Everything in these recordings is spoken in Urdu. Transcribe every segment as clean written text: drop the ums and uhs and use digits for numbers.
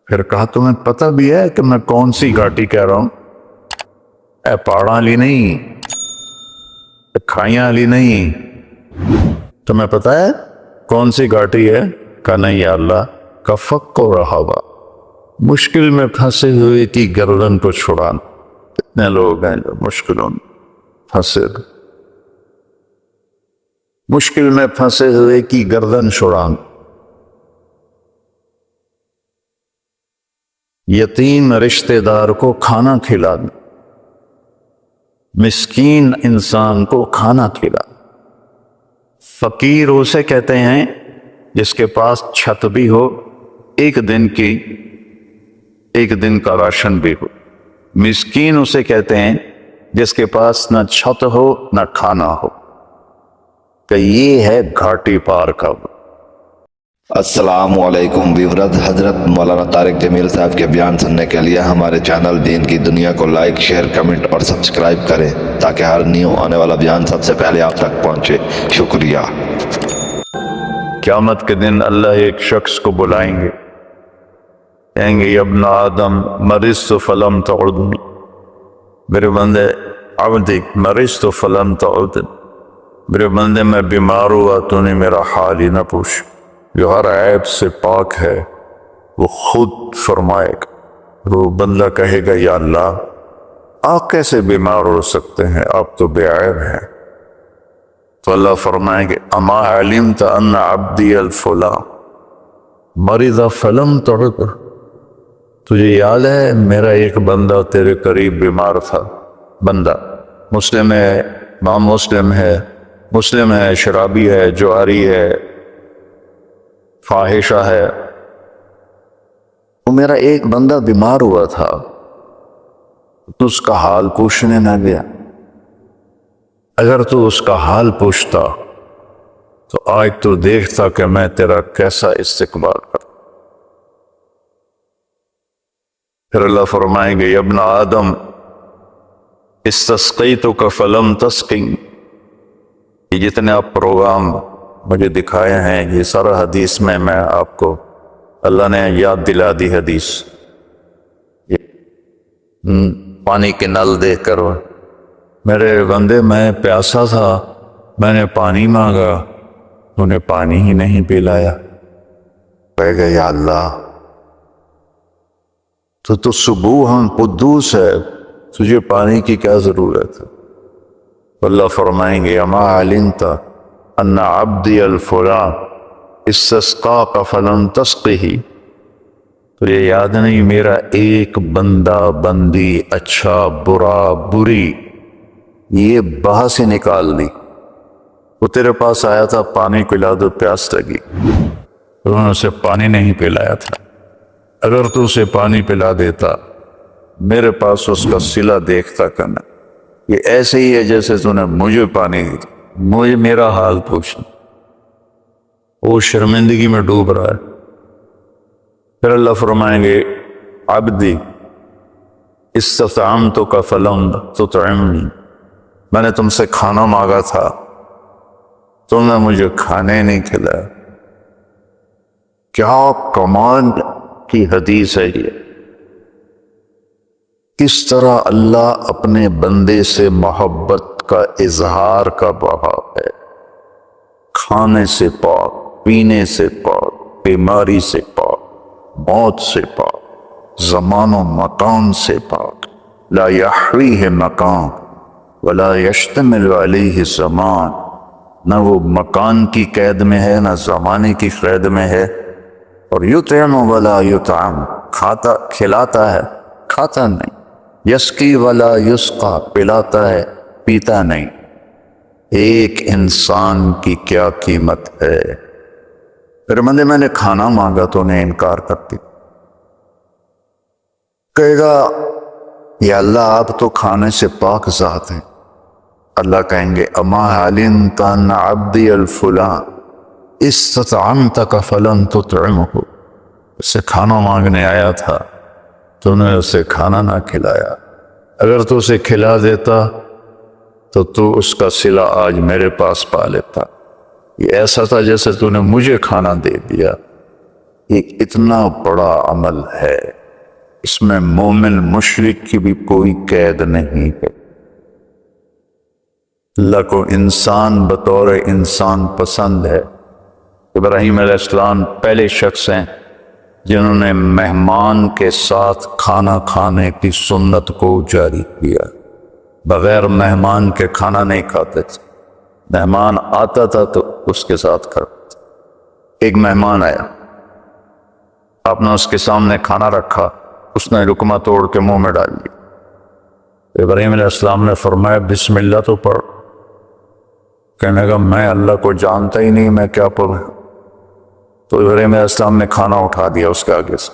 پھر کہا تمہیں پتہ بھی ہے کہ میں کون سی گھاٹی کہہ رہا ہوں؟ اے پہاڑاں والی نہیں، اے کھائیاں والی نہیں، تمہیں پتہ ہے کون سی گھاٹی ہے؟ کہا نہیں یا اللہ، کا فق و رہابہ، مشکل میں پھنسے ہوئے کی گردن کو چھڑانا۔ اتنے لوگ ہیں جو مشکلوں میں پھنسے، مشکل میں پھنسے ہوئے کی گردن چھڑانا، یتیم رشتہ دار کو کھانا کھلانا، مسکین انسان کو کھانا کھلانا۔ فقیر اسے کہتے ہیں جس کے پاس چھت بھی ہو، ایک دن کا راشن بھی ہو۔ مسکین اسے کہتے ہیں جس کے پاس نہ چھت ہو نہ کھانا ہو، کہ یہ ہے گھاٹی پار کا۔ السلام علیکم ویورز، حضرت مولانا طارق جمیل صاحب کے بیان سننے کے لیے ہمارے چینل دین کی دنیا کو لائک، شیئر، کمنٹ اور سبسکرائب کریں تاکہ ہر نیو آنے والا بیان سب سے پہلے آپ تک پہنچے۔ شکریہ۔ قیامت کے دن اللہ ایک شخص کو بلائیں گے، کہیں گے یا ابن آدم مرضت فلم تعدنی، میرے بندے عبدی مرضت فلم تعدنی، میرے بندے میں بیمار ہوا تو نے میرا حال ہی نہ پوچھ۔ جو ہر عیب سے پاک ہے وہ خود فرمائے گا، وہ بندہ کہے گا یا اللہ آپ کیسے بیمار ہو سکتے ہیں، آپ تو بے عیب ہیں۔ تو اللہ فرمائیں گے اما علمت ان عبدی الفلاں مرض فلم تعد، تجھے یاد ہے میرا ایک بندہ تیرے قریب بیمار تھا؟ بندہ مسلم ہے، امام مسلم ہے، شرابی ہے، جواری ہے، فاحشہ ہے، وہ میرا ایک بندہ بیمار ہوا تھا تو اس کا حال پوچھنے نہ گیا۔ اگر تو اس کا حال پوچھتا تو آج تو دیکھتا کہ میں تیرا کیسا استقبال کرتا۔ پھر اللہ فرمائیں گے یا ابن آدم استسقیتک فلم تسقنی، یہ جتنے آپ پروگرام مجھے دکھائے ہیں یہ سارا حدیث میں آپ کو اللہ نے یاد دلا دی حدیث۔ پانی کے نل دیکھ کر میرے بندے میں پیاسا تھا، میں نے پانی مانگا، تو نے پانی ہی نہیں پلایا۔ کہے گا یا اللہ تو سبوح قدوس ہے، تجھے پانی کی کیا ضرورت ہے؟ اللہ فرمائیں گے اما علمت ان عبدی الفلاں استسقاک فلم تسقہ، تو یہ یاد نہیں میرا ایک بندہ بندی اچھا برا بری یہ بہا سے نکال دی، وہ تیرے پاس آیا تھا پانی پلا دو، پیاس لگی، انہوں نے اسے پانی نہیں پلایا تھا۔ اگر تو اسے پانی پلا دیتا میرے پاس اس کا صلہ دیکھتا کرنا، یہ ایسے ہی ہے جیسے تو نے مجھے پانی دی، مجھے میرا حال پوچھنا۔ وہ شرمندگی میں ڈوب رہا ہے۔ پھر اللہ فرمائیں گے عبدی استطعمتک فلم تطعمنی، میں نے تم سے کھانا مانگا تھا تم نے مجھے کھانے نہیں کھلایا۔ کیا کمال کی حدیث ہے یہ، کس طرح اللہ اپنے بندے سے محبت کا اظہار کا بہا ہے۔ کھانے سے پاک، پینے سے پاک، بیماری سے پاک، موت سے پاک، زمان و مکان سے پاک، لا یحویہ مکان ولا یشتمل علیہ زمان، نہ وہ مکان کی قید میں ہے نہ زمانے کی قید میں ہے۔ اور یطعم ولا یطعم، کھلاتا ہے کھاتا نہیں، یسقی ولا یسقا، پلاتا ہے پیتا نہیں۔ ایک انسان کی کیا قیمت ہے۔ پھر بندے میں نے کھانا مانگا تو نے انکار کرتی، کہے گا یا اللہ آپ تو کھانے سے پاک ذات ہیں۔ اللہ کہیں گے اما علمت ان عبدی الفلاں استطعمتک فلم تطعمہ، اس سے کھانا مانگنے آیا تھا تو نے اسے کھانا نہ کھلایا، اگر تو اسے کھلا دیتا تو اس کا صلہ آج میرے پاس پا لیتا۔ یہ ایسا تھا جیسے تو نے مجھے کھانا دے دیا۔ یہ اتنا بڑا عمل ہے، اس میں مومن مشرک کی بھی کوئی قید نہیں ہے۔ اللہ کو انسان بطور انسان پسند ہے۔ ابراہیم علیہ السلام پہلے شخص ہیں جنہوں نے مہمان کے ساتھ کھانا کھانے کی سنت کو جاری کیا۔ بغیر مہمان کے کھانا نہیں کھاتے تھے، مہمان آتا تھا تو اس کے ساتھ کھاتے تھے۔ ایک مہمان آیا، آپ نے اس کے سامنے کھانا رکھا، اس نے لقمہ توڑ کے منہ میں ڈال لیا۔ ابراہیم علیہ السلام نے فرمایا بسم اللہ تو پڑھ۔ کہنے لگا میں اللہ کو جانتا ہی نہیں، میں کیا پڑھوں؟ تو ابراہیم علیہ السلام نے کھانا اٹھا دیا اس کے آگے سے۔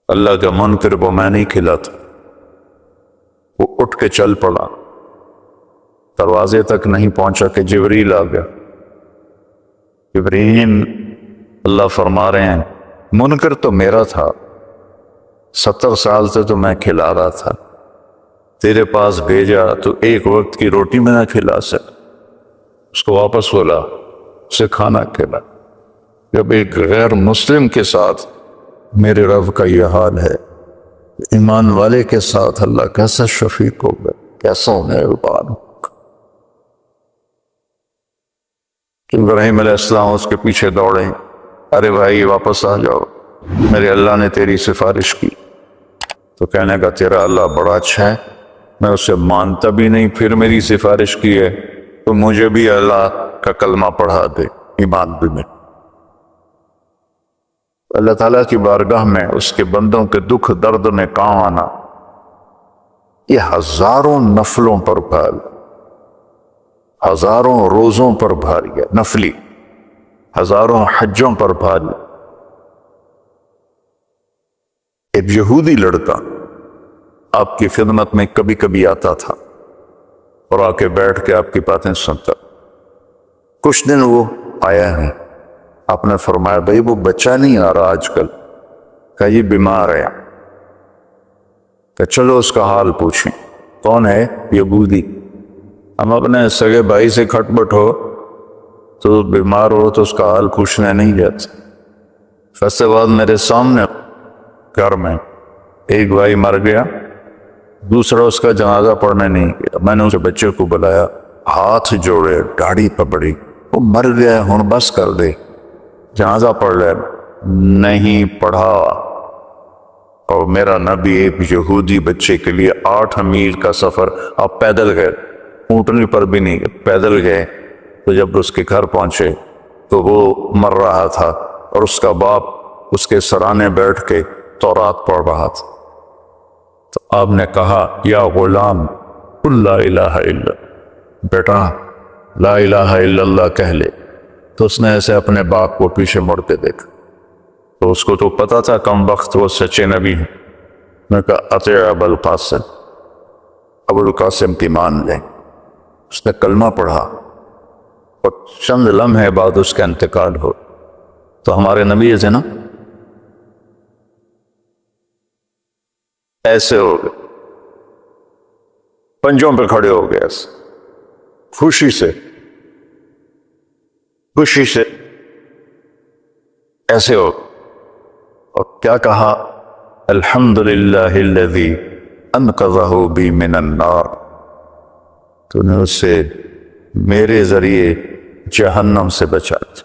اللہ کا منکر وہ میں نہیں کھلاتا۔ وہ اٹھ کے چل پڑا، دروازے تک نہیں پہنچا کہ جبریل آ گیا۔ ابراہیم، اللہ فرما رہے ہیں منکر تو میرا تھا، 70 سال سے تو میں کھلا رہا تھا، تیرے پاس بھیجا تو ایک وقت کی روٹی میں نہ کھلا سک، اس کو واپس بولا، اسے کھانا کھلا۔ جب ایک غیر مسلم کے ساتھ میرے رب کا یہ حال ہے، ایمان والے کے ساتھ اللہ کیسا شفیق ہوگا، کیسا مہربان ہوگا۔ ابراہیم علیہ السلام اس کے پیچھے دوڑے، ارے بھائی واپس آ جاؤ، میرے اللہ نے تیری سفارش کی۔ تو کہنے کا تیرا اللہ بڑا اچھا ہے، میں اسے مانتا بھی نہیں، پھر میری سفارش کی ہے تو مجھے بھی اللہ کا کلمہ پڑھا دے، ایمان بھی میں۔ اللہ تعالیٰ کی بارگاہ میں اس کے بندوں کے دکھ درد میں کام آنا، یہ ہزاروں نفلوں پر بھاری، ہزاروں روزوں پر بھاری ہے نفلی، ہزاروں حجوں پر بھاری۔ ایک یہودی لڑکا آپ کی خدمت میں کبھی کبھی آتا تھا اور آ کے بیٹھ کے آپ کی باتیں سنتا۔ کچھ دن وہ آیا ہے، آپ نے فرمایا بھائی وہ بچہ نہیں آ رہا آج کل، کہ یہ بیمار ہے، کہ چلو اس کا حال پوچھیں۔ کون ہے؟ یہودی۔ ہم اپنے سگے بھائی سے کھٹ بٹ ہو تو بیمار ہو تو اس کا حال پوچھنے نہیں جاتے۔ فیصلے بعد میرے سامنے گھر میں ایک بھائی مر گیا، دوسرا اس کا جنازہ پڑھنے نہیں گیا۔ میں نے اس بچے کو بلایا، ہاتھ جوڑے، داڑھی پکڑی، وہ مر گیا ہن بس کر دے، جنازہ پڑھ لے۔ نہیں پڑھا۔ اور میرا نبی ایک یہودی بچے کے لیے 8 میل کا سفر، آپ پیدل گئے، اونٹنی پر بھی نہیں گئے، پیدل گئے۔ تو جب اس کے گھر پہنچے تو وہ مر رہا تھا اور اس کا باپ اس کے سرانے بیٹھ کے تورات پڑھ رہا تھا۔ تو آپ نے کہا یا غلام قل لا الہ الا، بیٹا لا الہ الا اللہ کہہ لے۔ تو اس نے ایسے اپنے باپ کو پیچھے مڑ کے دیکھا، تو اس کو تو پتا تھا کم وقت وہ سچے نبی ہیں۔ میں کہا اطیع ابا القاسم، ابو القاسم کی مان لیں۔ اس نے کلمہ پڑھا اور چند لمحے بعد اس کا انتقال ہو۔ تو ہمارے نبی سے نا ایسے ہو گئے، پنجوں پہ کھڑے ہو گئے، ایسے خوشی سے ایسے ہو، اور کیا کہا؟ الحمدللہ الذی انقذہ بی من النار، تو نے اسے میرے ذریعے جہنم سے بچا دیا۔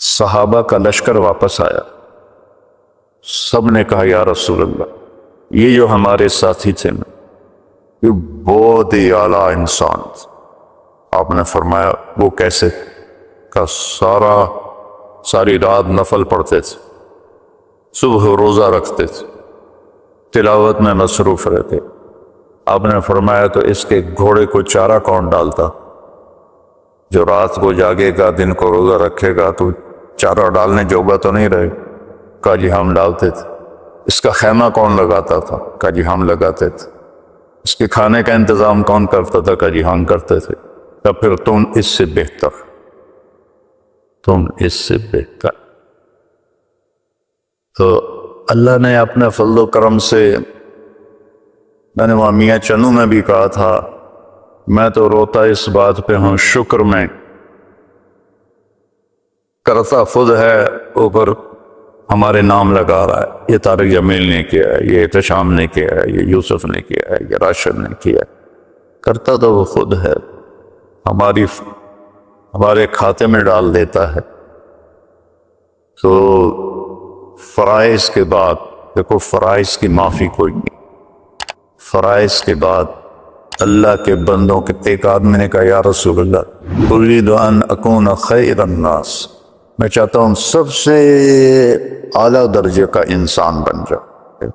صحابہ کا لشکر واپس آیا، سب نے کہا یا رسول اللہ، یہ جو ہمارے ساتھی تھے نا، یہ بہت ہی اعلیٰ انسان تھے۔ آپ نے فرمایا وہ کیسے؟ کہ ساری رات نفل پڑھتے تھے، صبح روزہ رکھتے تھے، تلاوت میں مصروف رہتے۔ آپ نے فرمایا تو اس کے گھوڑے کو چارہ کون ڈالتا؟ جو رات کو جاگے گا، دن کو روزہ رکھے گا، تو چارہ ڈالنے جوگا تو نہیں رہے۔ کہا جی ہم ڈالتے تھے۔ اس کا خیمہ کون لگاتا تھا؟ کہا جی ہم لگاتے تھے۔ اس کے کھانے کا انتظام کون کرتا تھا؟ کہا جی ہم کرتے تھے۔ تو پھر تم اس سے بہتر، تم اس سے بہتر۔ تو اللہ نے اپنے فضل و کرم سے، میں نے وہاں میاں چنو میں بھی کہا تھا، میں تو روتا اس بات پہ ہوں، شکر میں، کرتا خود ہے اوپر ہمارے نام لگا رہا ہے، یہ طارق جمیل نے کیا ہے، یہ احتشام نے کیا ہے، یہ یوسف نے کیا ہے، یہ راشد نے کیا ہے۔ کرتا تو وہ خود ہے، ہمارے کھاتے میں ڈال دیتا ہے۔ تو فرائض کے بعد دیکھو، فرائض کی معافی کوئی نہیں۔ فرائض کے بعد اللہ کے بندوں کے ایک آدمی نے کہا یا رسول اللہ اريد ان اکون خیر الناس، میں چاہتا ہوں سب سے اعلیٰ درجے کا انسان بن جاؤ۔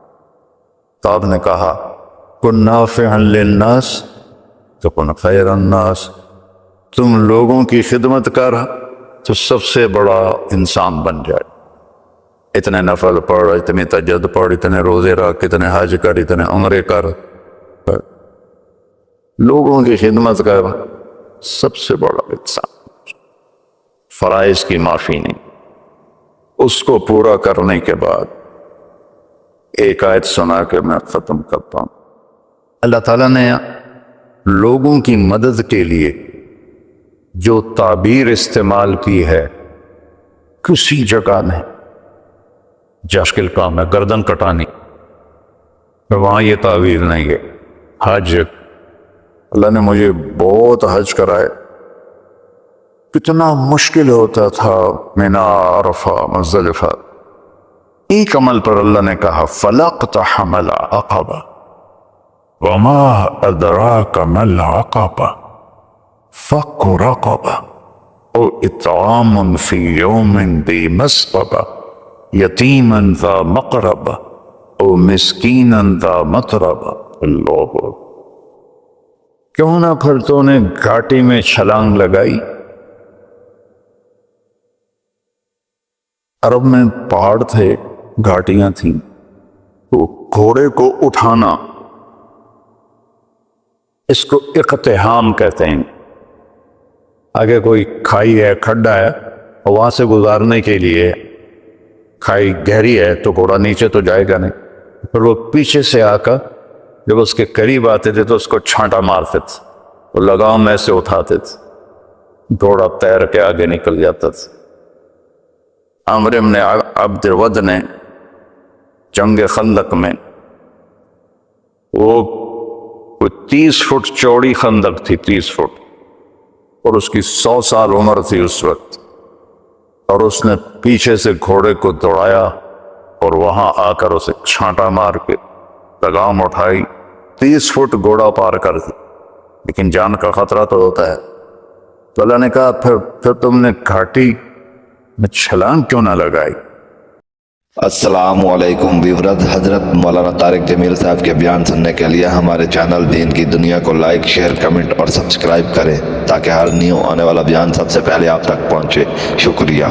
تو آپ نے کہا کن نافعا للناس تکن خیر الناس، تم لوگوں کی خدمت کر تو سب سے بڑا انسان بن جائے۔ اتنے نفل پڑھ، اتنے تہجد پڑھ، اتنے روزے رکھ، اتنے حج کر، اتنے عمرے کر، لوگوں کی خدمت کر، سب سے بڑا انسان۔ فرائض کی معافی نہیں۔ اس کو پورا کرنے کے بعد ایک آیت سنا کے میں ختم کرتا ہوں۔ اللہ تعالیٰ نے لوگوں کی مدد کے لیے جو تعبیر استعمال کی ہے کسی جگہ نہیں، جاشکل کام ہے گردن کٹانی، وہاں یہ تعبیر نہیں ہے۔ حج، اللہ نے مجھے بہت حج کرائے، کتنا مشکل ہوتا تھا مینا، عرفہ، مزدلفہ۔ ایک عمل پر اللہ نے کہا فَلَاقْتَحَمَ الْعَقَبَةَ وَمَا أَدْرَاكَ مَا الْعَقَبَةُ فَكُّ رَقَبَةٍ أَوْ إِطْعَامٌ فِي يَوْمٍ ذِي مَسْغَبَةٍ يَتِيمًا ذَا مَقْرَبَةٍ أَوْ مِسْكِينًا ذَا مَتْرَبَةٍ۔ اللہ، کیوں نہ پھر تو نے گھاٹی میں چھلانگ لگائی۔ عرب میں پہاڑ تھے، گھاٹیاں تھیں، تو گھوڑے کو اٹھانا اس کو اقتحام کہتے ہیں۔ آگے کوئی کھائی ہے، کھڈا ہے، اور وہاں سے گزارنے کے لیے کھائی گہری ہے تو گھوڑا نیچے تو جائے گا نہیں، پھر وہ پیچھے سے آ کر جب اس کے قریب آتے تھے تو اس کو چھانٹا مارتے تھے، وہ لگام میں سے اٹھاتے تھے، گھوڑا تیر کے آگے نکل جاتا تھا۔ عامر بن عبد الود نے جنگ خندق میں، وہ 30 فٹ چوڑی خندق تھی، 30 فٹ، اور اس کی 100 سال عمر تھی اس وقت، اور اس نے پیچھے سے گھوڑے کو دوڑایا اور وہاں آ کر اسے چھانٹا مار کے لگام اٹھائی، 30 فٹ گھوڑا پار کر دی، لیکن جان کا خطرہ تو ہوتا ہے۔ تو اللہ نے کہا پھر تم نے گھاٹی میں چھلانگ کیوں نہ لگائی؟ السلام علیکم ویورز، حضرت مولانا طارق جمیل صاحب کے بیان سننے کے لیے ہمارے چینل دین کی دنیا کو لائک، شیئر، کمنٹ اور سبسکرائب کریں تاکہ ہر نیو آنے والا بیان سب سے پہلے آپ تک پہنچے۔ شکریہ۔